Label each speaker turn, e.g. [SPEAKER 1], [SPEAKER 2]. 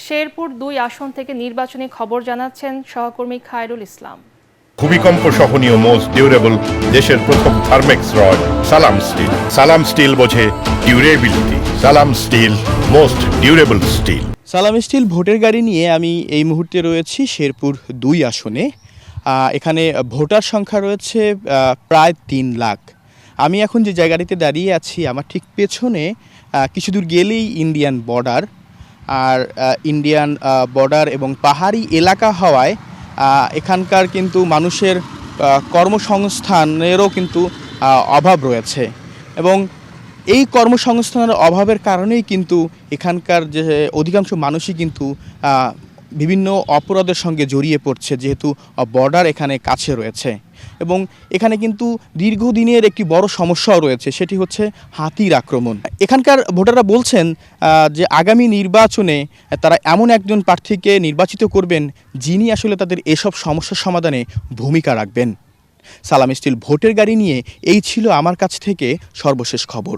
[SPEAKER 1] শেরপুর ২ আসন থেকে নির্বাচনী খবর জানাচ্ছেন সহকর্মী খায়রুল ইসলাম।
[SPEAKER 2] ভূমিকম্প সহনীয় মোস্ট ডিউরেবল দেশের প্রথম থার্মেক্স রড সালাম স্টিল। সালাম স্টিল বোঝে ডিউরেবিলিটি। সালাম স্টিল মোস্ট ডিউরেবল স্টিল।
[SPEAKER 3] সালাম স্টিল ভোটের গাড়ি নিয়ে আমি এই মুহূর্তে রয়েছি শেরপুর ২ আসনে। এখানে ভোটার সংখ্যা রয়েছে প্রায় ৩ লাখ। আমি এখন যে জায়গাটিতে দাঁড়িয়ে আছি আমার ঠিক পেছনে কিছু দূর গেলেই ইন্ডিয়ান বর্ডার। আর ইন্ডিয়ান বর্ডার এবং পাহাড়ি এলাকা হওয়ায় এখানকার কিন্তু মানুষের কর্মসংস্থানেরও কিন্তু অভাব রয়েছে এবং এই কর্মসংস্থানের অভাবের কারণেই কিন্তু এখানকার যে অধিকাংশ মানুষই কিন্তু বিভিন্ন অপরাধের সঙ্গে জড়িয়ে পড়ছে, যেহেতু বর্ডার এখানে কাছে রয়েছে। এবং এখানে কিন্তু দীর্ঘদিনের একটি বড় সমস্যাও রয়েছে, সেটি হচ্ছে হাতির আক্রমণ। এখানকার ভোটাররা বলছেন যে আগামী নির্বাচনে তারা এমন একজন প্রার্থীকে নির্বাচিত করবেন যিনি আসলে তাদের এসব সমস্যার সমাধানে ভূমিকা রাখবেন। সালাম স্টিল ভোটের গাড়ি নিয়ে এই ছিল আমার কাছ থেকে সর্বশেষ খবর।